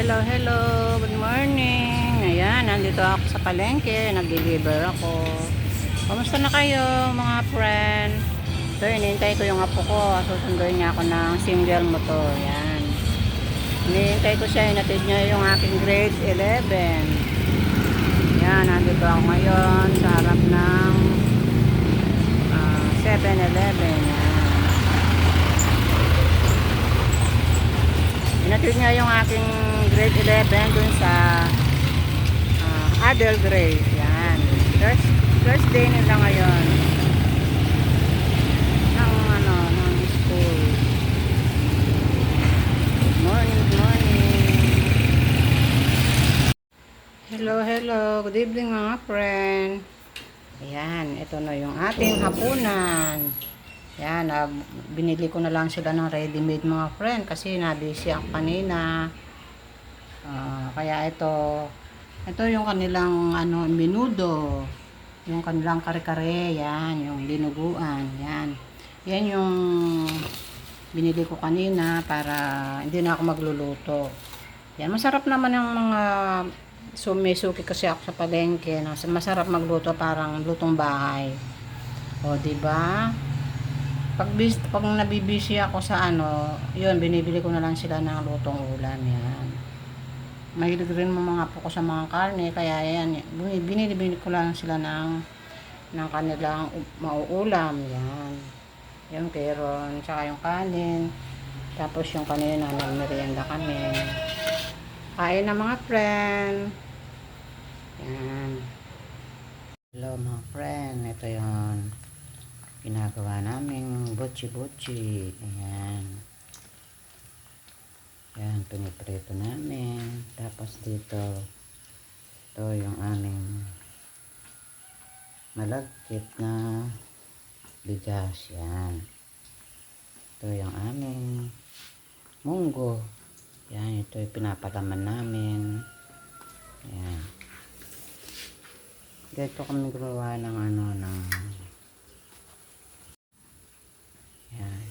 Hello, hello. Good morning. Ayan, nandito ako sa palengke. Nag-deliver ako. Kamusta na kayo, mga friend? Ito, inintay ko yung apo ko. Susunduin niya ako ng single motor. Ayan. Inintay ko siya. Inatid niya yung aking grade 11. Ayan, nandito ako ngayon sa harap ng 7-Eleven. Inatid niya yung aking grade 11 dun sa Adel Gray. Yan. First day nila ngayon ng school. Good morning, good morning. Hello, hello. Good evening mga friend. Ayan, ito na yung ating hapunan. Yan, binili ko na lang sila ng ready-made mga friend kasi nabisi ako kanina. Kaya ito yung kanilang menudo, yung kanilang kare-kare, yan, yung dinuguan, yan. Yan yung binili ko kanina para hindi na ako magluluto. Yan, masarap naman yung mga may suki kasi ako sa palengke, no? Masarap magluto, parang lutong bahay. O, diba? Pag nabibisi ako sa yun, binibili ko na lang sila ng lutong ulam, yan. Mahilig rin mga po ko sa mga karne, kaya yan, binibili ko lang sila ng kanilang mauulam, yan. Yung keron, tsaka yung kanin, tapos yung kanina, nagmerienda kami. Kain na mga friend. Yan. Hello mga friend, ito yung ginagawa naming butchi-butchi. Ayan. Ayan, piniprito namin. Tapos dito, ito yung aming malagkit na bigas. Yan. Ito yung aming munggo. Yan, ito yung pinapalaman namin. Yan. Dito kami gumawa ng yan.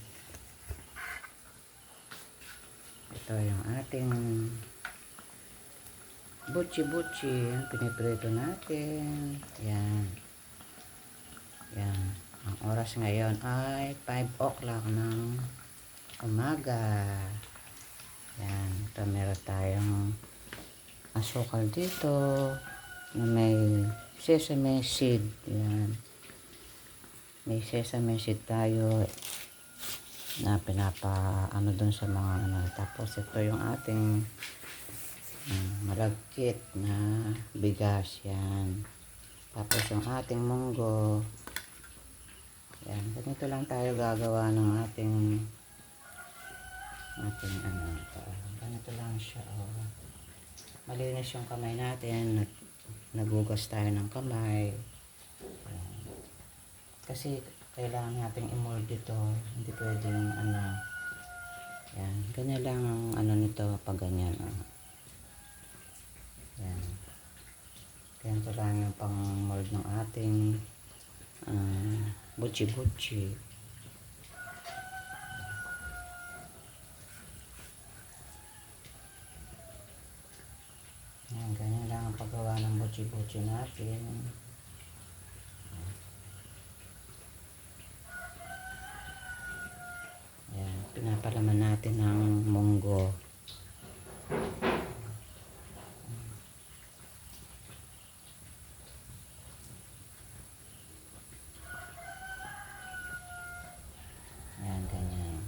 Ito yung ating butchi-butchi. Piniprito natin. Yan. Yan. Ang oras ngayon ay 5 o'clock ng umaga. Yan. Ito meron tayong asukal dito na may sesame seed. Yan. May sesame seed tayo na doon sa mga tapos ito yung ating malagkit na bigas. Yan. Tapos yung ating munggo. Yan. Ganito lang tayo gagawa ng ating ganito lang siya. Malinis yung kamay natin. Nagugas tayo ng kamay. Yan. Kasi kailangan natin i-mold dito. Hindi pwedeng yan. Ganyan lang ang nito pag ganyan. Yan. Ganito lang yung pang mold ng ating butchi-butchi. Yan. Ganyan lang ang paggawa ng butchi-butchi natin. Pinapalaman natin ng munggo. Ayan, ganyan.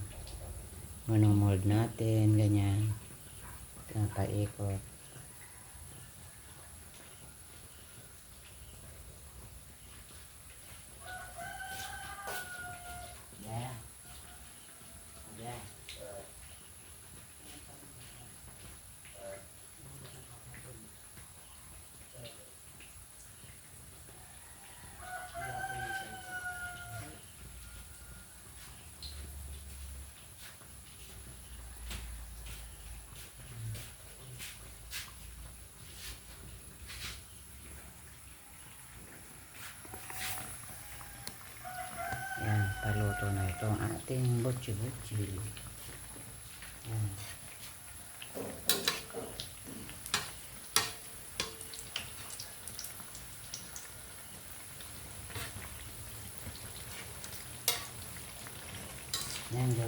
Mold natin, ganyan. Pinapaikot. Yan, paluto na ito ang ating butchi-butchi. Yan.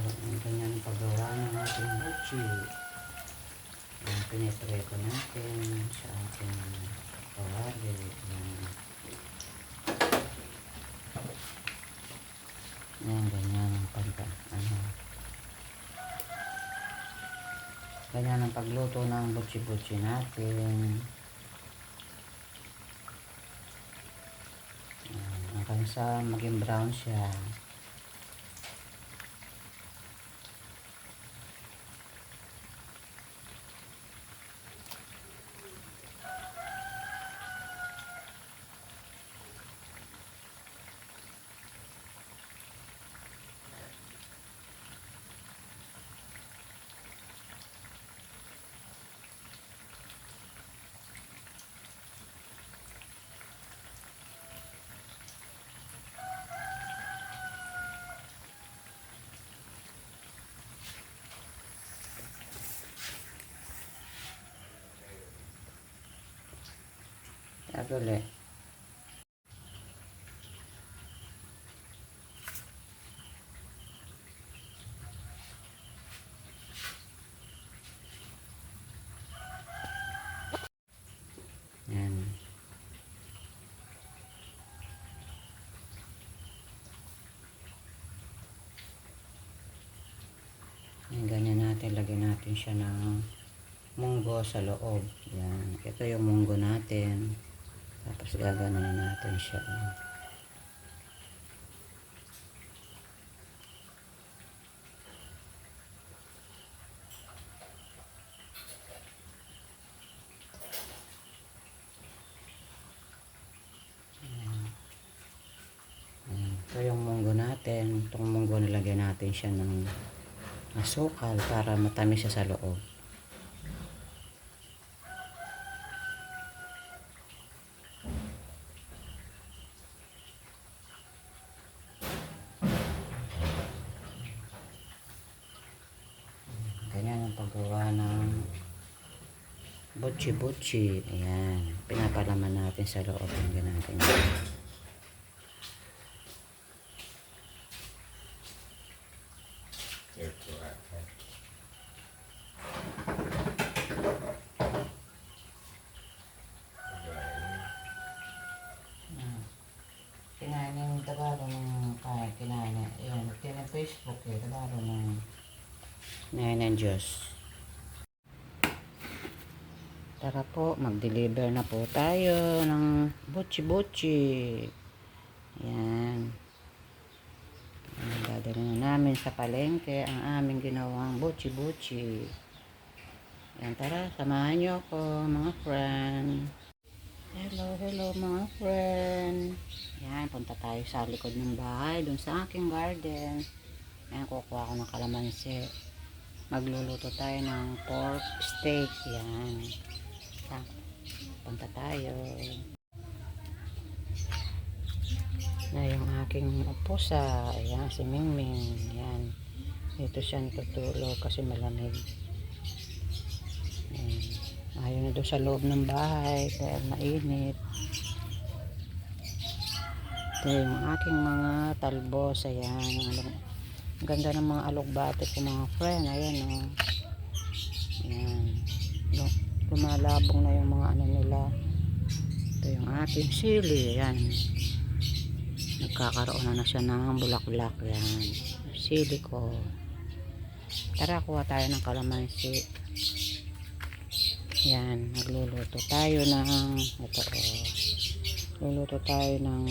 ang ganyan ang paggawa ng ating mochi. Ang pinipreto natin sa ating kawali. Yan, ganyan ang ganyan ang pagluto ng butchi-butchi natin. Hanggang sa maging brown siya. Ulit. Yan. Yan, ganyan natin. Lagyan natin siya ng munggo sa loob. Yan. Ito yung munggo natin. Tapos gaganon natin siya. Ito yung munggo natin. Itong munggo nilagyan natin siya ng asukal para matamis siya sa loob. Ganyan ang paggawa ng butchi-butchi. Ayan. Pinapalaman natin sa loob. Hanggang natin. Kinain yung Tagalog ng kinain na. Ayan. Kinain Facebook eh. Tagalog ng Kinain ng Diyos. Tara po, mag-deliver na po tayo ng butchi-butchi. Ayan. Dadalhin na namin sa palengke ang aming ginawang butchi-butchi. Ayan, tara, samahan nyo ako mga friend. Hello mga friend. Ayan, punta tayo sa likod ng bahay, dun sa aking garden. Ayan, kukuha ko ng kalamansi. Magluluto tayo ng pork steak. Yan. Punta tayo. Na yung aking pusa. Ayan, si Mingming. Yan. Dito siya tutulog kasi malamig. Ayan. Ayaw na doon sa loob ng bahay dahil mainit. Ito yung aking mga talbos. Ayan. Ang ganda ng mga alugbate ko mga friend. Ayan o. Ayan. Lumalabong na yung mga ano nila. Ito yung ating sili. Ayan. Nagkakaroon na siya ng bulaklak. Ayan. Sili ko. Tara, kuha tayo ng kalamansi. Ayan. Nagluluto tayo ng ito o. Luluto tayo ng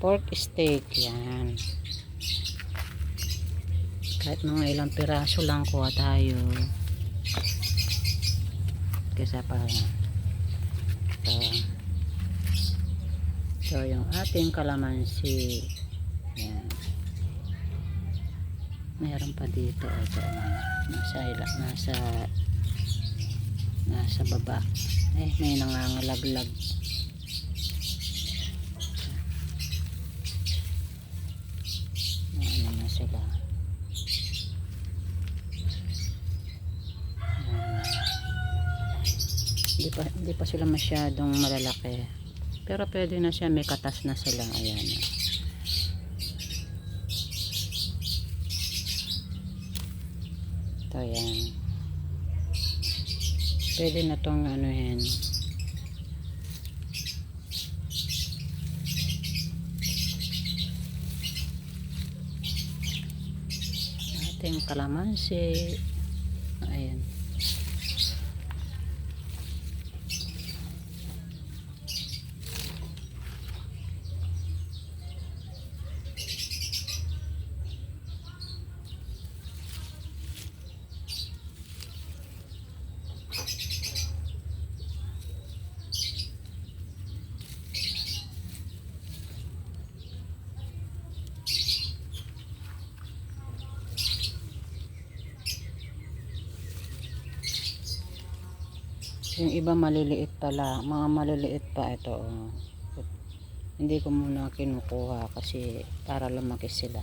pork steak. Ayan. Kahit mga ilang piraso lang kuha tayo. Kasi pa ito yung ating kalamansi. Yan. Meron pa dito. Ito nasa baba. May nangangalaglag. Ano na sila. Hindi pa sila masyadong malalaki, pero pwede na siya, may katas na sila. Ayan. Ito, yan. Pwede na tong ano yan. Ating kalamansi. Ayan. Yung iba maliliit pala, mga maliliit pa ito. Oh. Hindi ko muna kinukuha kasi para lumaki sila.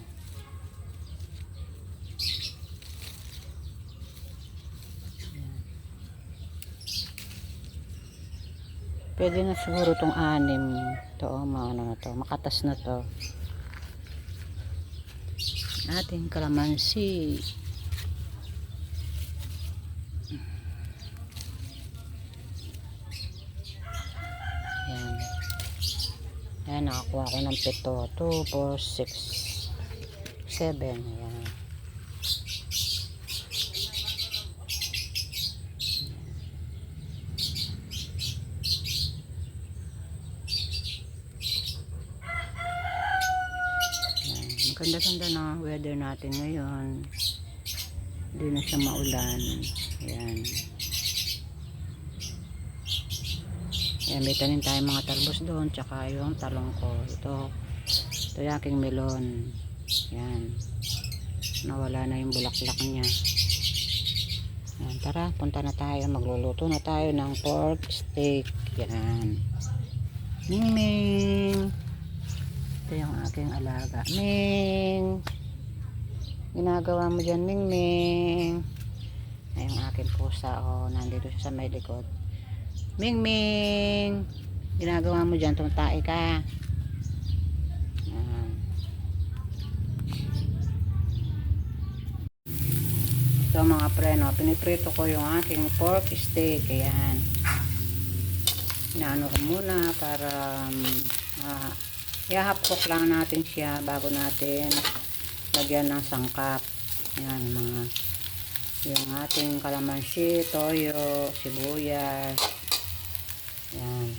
Pwede na siguro tong 6. Ito, oh, maano na to, makatas na to. Ating kalamansi. Ayan. Ayan, nakakuha ko ng 7. 2, 4, 6, 7. Ayan. Maganda-ganda na weather natin ngayon. Hindi na siya maulan. Ayan. Ayan, may tanim tayo mga talbos doon. Tsaka yung talong ko. Ito yung aking melon. Ayan. Nawala na yung bulaklak niya. Ayan, tara, punta na tayo. Magluluto na tayo ng pork steak. Ayan. Ming! Ito yung aking alaga. Ming! Ginagawa mo dyan, Ming Ming. Ay, yung aking pusa, oh, nandito siya sa may likod. Ming Ming! Ginagawa mo dyan, tumatay ka. Ito mga preno, piniprito ko yung aking pork steak. Ayan. Inaano ko muna para ihahapok lang natin siya bago natin lagyan ng sangkap. Ayan, yung ating kalamansi, toyo, sibuyas. Ayan.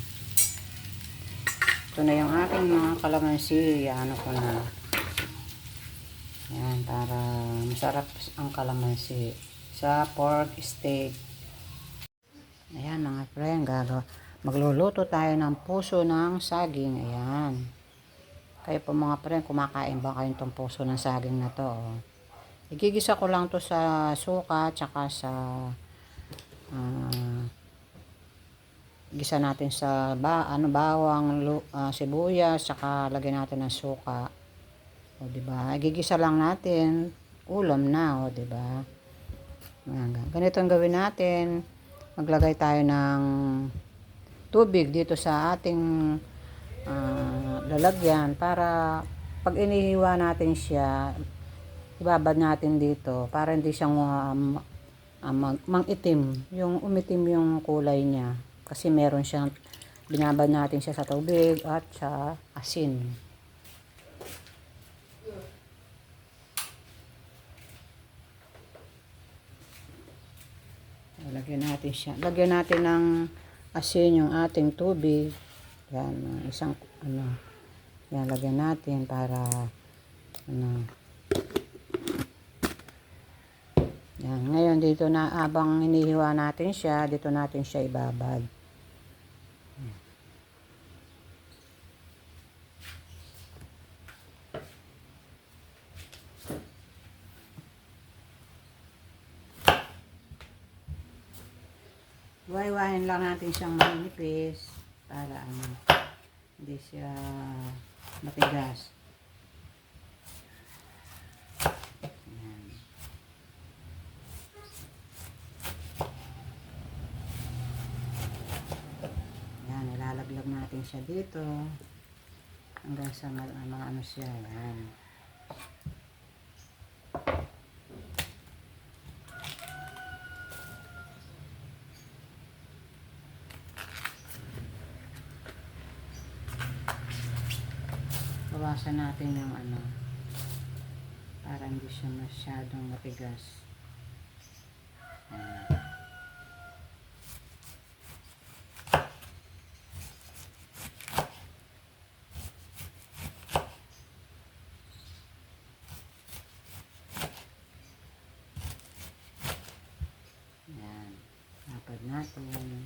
Ito na yung aking mga kalamansi. Ano ko na. Ayan, para masarap ang kalamansi sa pork steak. Ayan mga friend, magluluto tayo ng puso ng saging. Ayan. Kayo po mga friend, kumakain ba kayo itong puso ng saging na to? Oh. Igigisa ko lang to sa suka, tsaka sa gisa natin sa bawang, sibuyas, tsaka lagyan natin ng suka. O diba? Igigisa lang natin, ulam na, o diba? Ganito ang gawin natin. Maglagay tayo ng tubig dito sa ating lalagyan para pag inihiwa natin siya, ibabad natin dito para hindi siyang mangitim, yung umitim yung kulay niya kasi meron siyang, binabad natin siya sa tubig at sa asin. Lagyan natin siya, lagyan natin ng asin yung ating tubig. Yan, isang yan, lagyan natin para yan. Ngayon dito na, habang hinihiwa natin siya, dito natin siya ibabad. Iwain lang natin siyang manipis para hindi siya matigas. Yan, ilalaglag natin siya dito hanggang sa ano siya. Yan. Iwasan natin yung ano, para hindi siya masyadong matigas. Ayan. Ayan. Tapad natin.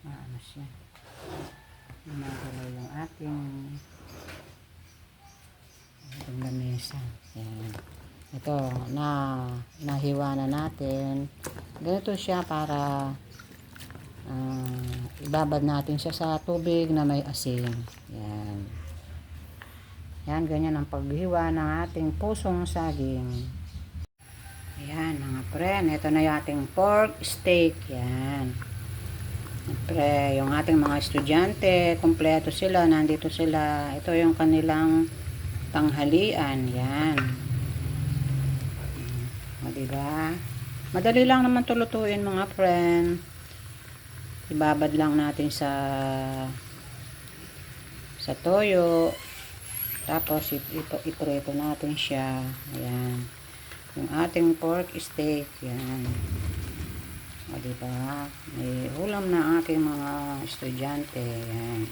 Ano siya? Gumagalaw yung ating lamesa. Ayan. Ito, nahiwa na natin. Ganito siya para ibabad natin siya sa tubig na may asin. Yan. Yan, ganyan ang paghiwa ng ating pusong saging. Ayan, mga friend. Ito na yung ating pork steak. Yan. Siyempre, yung ating mga estudyante, kumpleto sila, nandito sila. Ito yung kanilang tanghalian. Yan. O, diba? Madali lang naman tulutuin, mga friend. Ibabad lang natin sa toyo. Tapos, iprito natin siya. Ayan. Yung ating pork steak. Yan. O, diba? May ulam na aking mga estudyante. Yan.